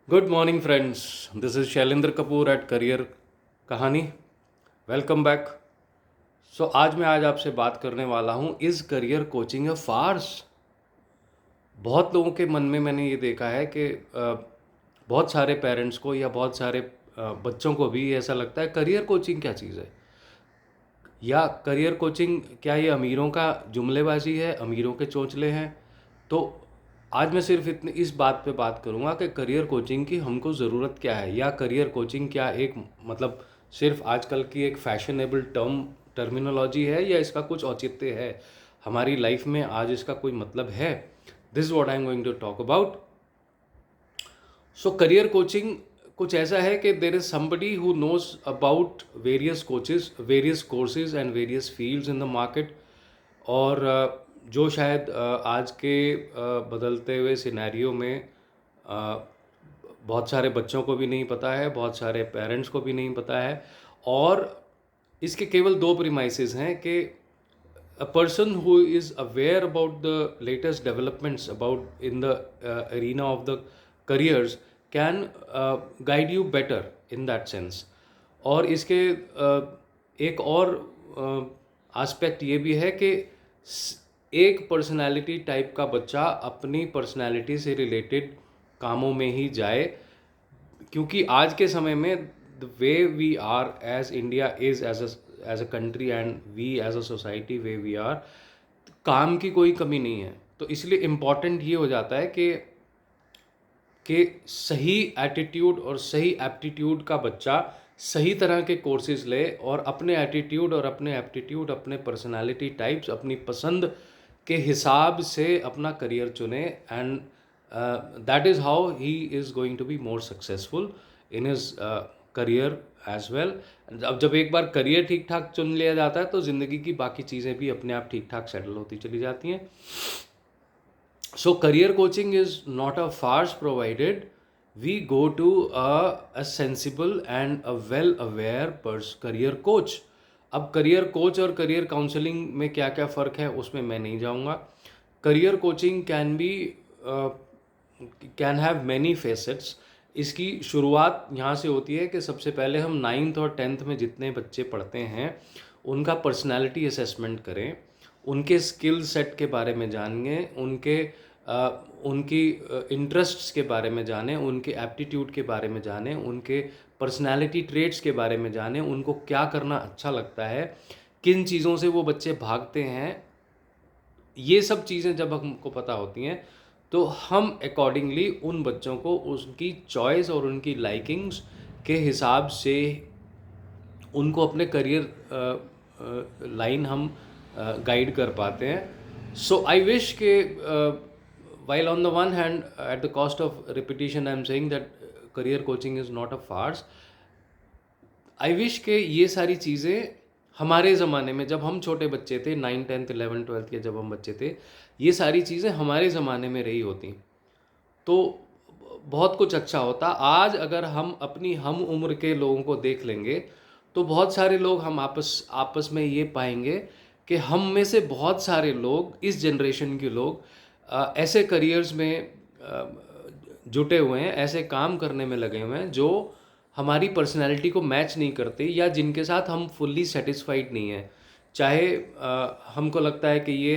Good morning, friends. This is Shailendra Kapoor at Career कहानी. Welcome back. So आज आपसे बात करने वाला हूँ, is career coaching a farce. बहुत लोगों के मन में मैंने ये देखा है कि बहुत सारे पेरेंट्स को या बहुत सारे बच्चों को भी ऐसा लगता है करियर कोचिंग क्या चीज़ है, या करियर कोचिंग क्या ये अमीरों का जुमलेबाजी है, अमीरों के चोंचले हैं. तो आज मैं सिर्फ इतनी इस बात पे बात करूँगा कि करियर कोचिंग की हमको ज़रूरत क्या है, या करियर कोचिंग क्या एक मतलब सिर्फ आजकल की एक फैशनेबल टर्मिनोलॉजी है, या इसका कुछ औचित्य है हमारी लाइफ में, आज इसका कोई मतलब है. This what I am going to talk about. So career coaching कुछ ऐसा है कि there is somebody who knows about various courses and various fields in the market. और जो शायद आज के बदलते हुए सिनेरियो में बहुत सारे बच्चों को भी नहीं पता है, बहुत सारे पेरेंट्स को भी नहीं पता है. और इसके केवल दो प्रीमाइसेस हैं कि a person who is aware about the latest developments about in the arena of the careers can guide you better in that sense. और इसके एक और एस्पेक्ट ये भी है कि एक पर्सनालिटी टाइप का बच्चा अपनी पर्सनालिटी से रिलेटेड कामों में ही जाए, क्योंकि आज के समय में the way we are as India is as a country and we as a society way we are, काम की कोई कमी नहीं है. तो इसलिए इम्पॉर्टेंट ये हो जाता है कि सही एटीट्यूड और सही एप्टीट्यूड का बच्चा सही तरह के कोर्सेज ले और अपने एटीट्यूड और अपने एप्टीट्यूड, अपने पर्सनालिटी टाइप्स, अपनी पसंद के हिसाब से अपना करियर चुने. And that is how he is going to be more successful in his career as well. अब जब एक बार करियर ठीक ठाक चुन लिया जाता है तो ज़िंदगी की बाकी चीज़ें भी अपने आप ठीक ठाक सेटल होती चली जाती हैं. So career coaching is not a farce provided we go to a sensible and a well aware career coach. अब करियर कोच और करियर काउंसलिंग में क्या क्या फ़र्क है उसमें मैं नहीं जाऊंगा. Career coaching can have many facets. इसकी शुरुआत यहाँ से होती है कि सबसे पहले हम 9th और 10th में जितने बच्चे पढ़ते हैं उनका पर्सनालिटी असेसमेंट करें, उनके स्किल सेट के बारे में जानें, उनकी इंटरेस्ट्स के बारे में जानें, उनके एप्टीट्यूड के बारे में जानें, उनके पर्सनालिटी ट्रेट्स के बारे में जानें, उनको क्या करना अच्छा लगता है, किन चीज़ों से वो बच्चे भागते हैं. ये सब चीज़ें जब हमको पता होती हैं तो हम अकॉर्डिंगली उन बच्चों को उनकी चॉइस और उनकी लाइकिंग्स के हिसाब से उनको अपने करियर लाइन हम गाइड कर पाते हैं. सो आई विश के while on the one hand at the cost of repetition I am saying that career coaching is not a farce. I wish के ये सारी चीज़ें हमारे ज़माने में जब हम छोटे बच्चे थे, 9, 10, 11, 12 के जब हम बच्चे थे, ये सारी चीज़ें हमारे ज़माने में रही होती तो बहुत कुछ अच्छा होता. आज अगर हम अपनी हम उम्र के लोगों को देख लेंगे तो बहुत सारे लोग हम आपस आपस में ये पाएंगे कि हम में से बहुत सारे लोग, इस जनरेशन के लोग ऐसे करियर्स में जुटे हुए हैं, ऐसे काम करने में लगे हुए हैं जो हमारी पर्सनैलिटी को मैच नहीं करते या जिनके साथ हम फुल्ली सेटिस्फाइड नहीं हैं. चाहे हमको लगता है कि ये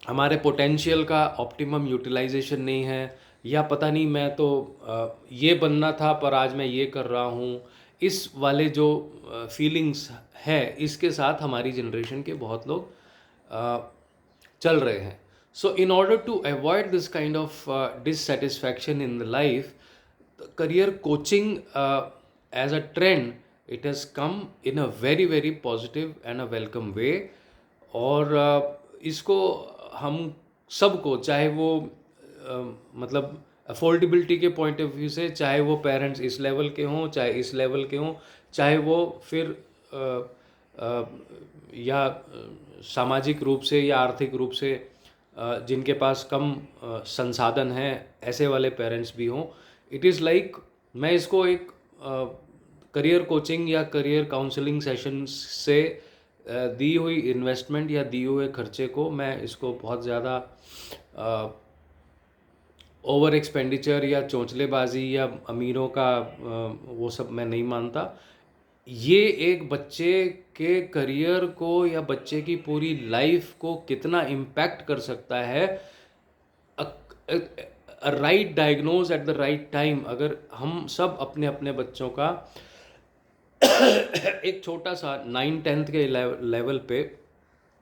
हमारे पोटेंशियल का ऑप्टिमम यूटिलाइजेशन नहीं है, या पता नहीं मैं तो ये बनना था पर आज मैं ये कर रहा हूँ, इस वाले जो फीलिंग्स है इसके साथ हमारी जनरेशन के बहुत लोग चल रहे हैं. So in order to avoid this kind of dissatisfaction in the life, career coaching as a trend, it has come in a very very positive and a welcome way. और इसको हम सबको, चाहे वो मतलब अफोर्डेबिलिटी के पॉइंट ऑफ व्यू से, चाहे वो पेरेंट्स इस लेवल के हों, चाहे इस लेवल के हों, चाहे वो फिर या सामाजिक रूप से या आर्थिक रूप से जिनके पास कम संसाधन हैं, ऐसे वाले पेरेंट्स भी हों, इट इज़ लाइक मैं इसको एक करियर कोचिंग या करियर काउंसलिंग सेशन से दी हुई इन्वेस्टमेंट या दिए हुए खर्चे को मैं इसको बहुत ज़्यादा ओवर एक्सपेंडिचर या चौंचलेबाजी या अमीरों का वो सब मैं नहीं मानता। ये एक बच्चे के करियर को या बच्चे की पूरी लाइफ को कितना इम्पैक्ट कर सकता है, right diagnose at the right time. अगर हम सब अपने अपने बच्चों का एक छोटा सा 9-10th के लेवल पे,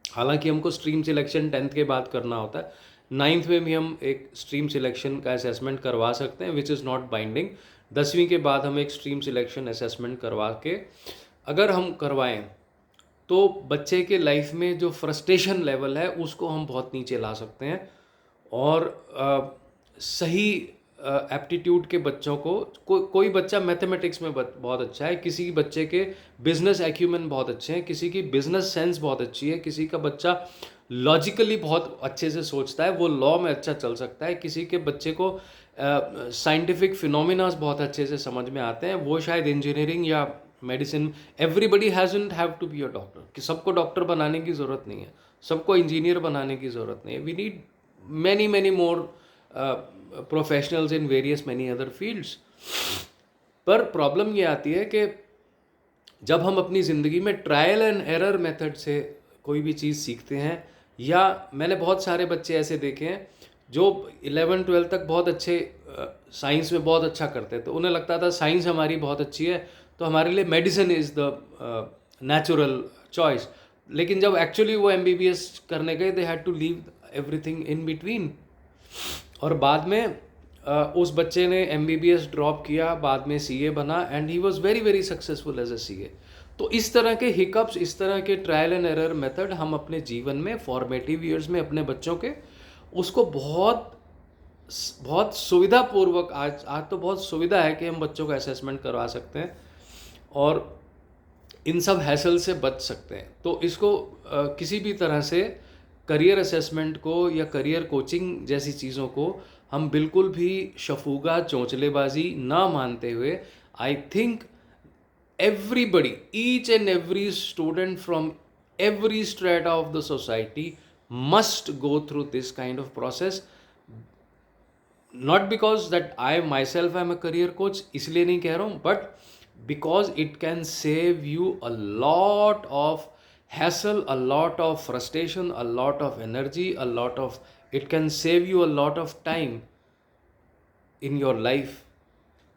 हालांकि हमको स्ट्रीम सिलेक्शन 10th के बाद करना होता है, 9th में भी हम एक स्ट्रीम सिलेक्शन का असेसमेंट करवा सकते हैं विच इज़ नॉट बाइंडिंग। 10वीं के बाद हम एक स्ट्रीम सिलेक्शन असेसमेंट करवा के अगर हम करवाएं तो बच्चे के लाइफ में जो फ्रस्ट्रेशन लेवल है उसको हम बहुत नीचे ला सकते हैं। और सही एप्टीट्यूड के बच्चों को, कोई बच्चा मैथमेटिक्स में बहुत अच्छा है, किसी बच्चे के बिजनेस एक्यूमेन बहुत अच्छे हैं, किसी की बिजनेस सेंस बहुत अच्छी है, किसी का बच्चा लॉजिकली बहुत अच्छे से सोचता है, वो लॉ में अच्छा चल सकता है, किसी के बच्चे को साइंटिफिक फिनोमिनास बहुत अच्छे से समझ में आते हैं, वो शायद इंजीनियरिंग या medicine. Everybody hasn't have to be a doctor, कि सबको डॉक्टर बनाने की ज़रूरत नहीं है, सबको इंजीनियर बनाने की ज़रूरत नहीं है। We need many many more professionals in various many other fields. पर प्रॉब्लम ये आती है कि जब हम अपनी ज़िंदगी में ट्रायल एंड एरर मेथड से कोई भी चीज़ सीखते हैं, या मैंने बहुत सारे बच्चे ऐसे देखे हैं जो 11-12 तक बहुत अच्छे साइंस में बहुत अच्छा करते थे, उन्हें लगता था साइंस हमारी बहुत अच्छी है तो हमारे लिए medicine is the natural choice. लेकिन जब एक्चुअली वो MBBS करने गए, they had to leave everything in between. और बाद में उस बच्चे ने MBBS ड्रॉप किया, बाद में CA बना, and he was very very successful as a CA। तो इस तरह के हिकअप्स, इस तरह के ट्रायल एंड एरर मेथड हम अपने जीवन में फॉर्मेटिव ईयर्स में अपने बच्चों के उसको बहुत बहुत सुविधापूर्वक, आज तो बहुत सुविधा है कि हम बच्चों का असेसमेंट करवा सकते हैं और इन सब हैसल से बच सकते हैं। तो इसको किसी भी तरह से करियर असेसमेंट को या करियर कोचिंग जैसी चीज़ों को हम बिल्कुल भी शफूगा चौंचलेबाजी ना मानते हुए, I think everybody, each and every student from every strata of the society must go through this kind of process. Not because that I myself am a career coach, इसलिए नहीं कह रहा हूँ, but because it can save you a lot of hassle, a lot of frustration, a lot of energy, it can save you a lot of time in your life.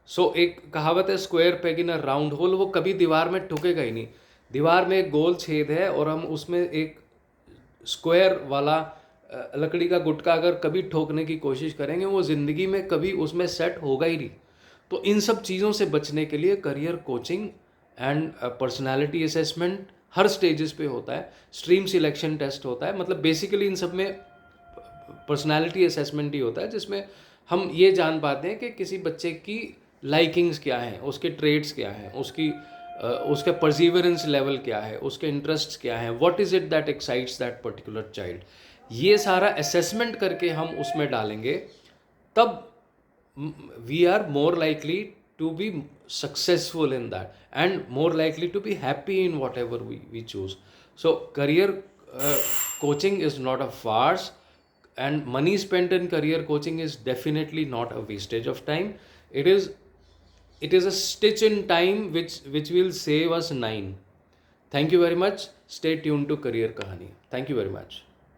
सो एक कहावत है, square peg इन अ round whole, वो कभी दीवार में ठुकेगा ही नहीं। दीवार में एक गोल छेद है और हम उसमें एक स्क्वायर वाला लकड़ी का गुटका अगर कभी ठोकने की कोशिश करेंगे, वो ज़िंदगी में कभी उसमें सेट होगा ही नहीं। तो इन सब चीज़ों से बचने के लिए career coaching and personality assessment her stages पे होता है, स्ट्रीम सिलेक्शन टेस्ट होता है, मतलब बेसिकली इन सब में पर्सनालिटी असेसमेंट ही होता है, जिसमें हम ये जान पाते हैं कि किसी बच्चे की लाइकिंग्स क्या हैं, उसके ट्रेड्स क्या हैं, उसके परसिवरेंस लेवल क्या है, उसके इंटरेस्ट्स क्या हैं, what is it that excites that particular child. ये सारा असेसमेंट करके हम उसमें डालेंगे, तब we are more likely to be successful in that and more likely to be happy in whatever we choose. So career coaching is not a farce, and money spent in career coaching is definitely not a wastage of time. It is a stitch in time which will save us 9. Thank you very much. Stay tuned to Career Kahani. Thank you very much.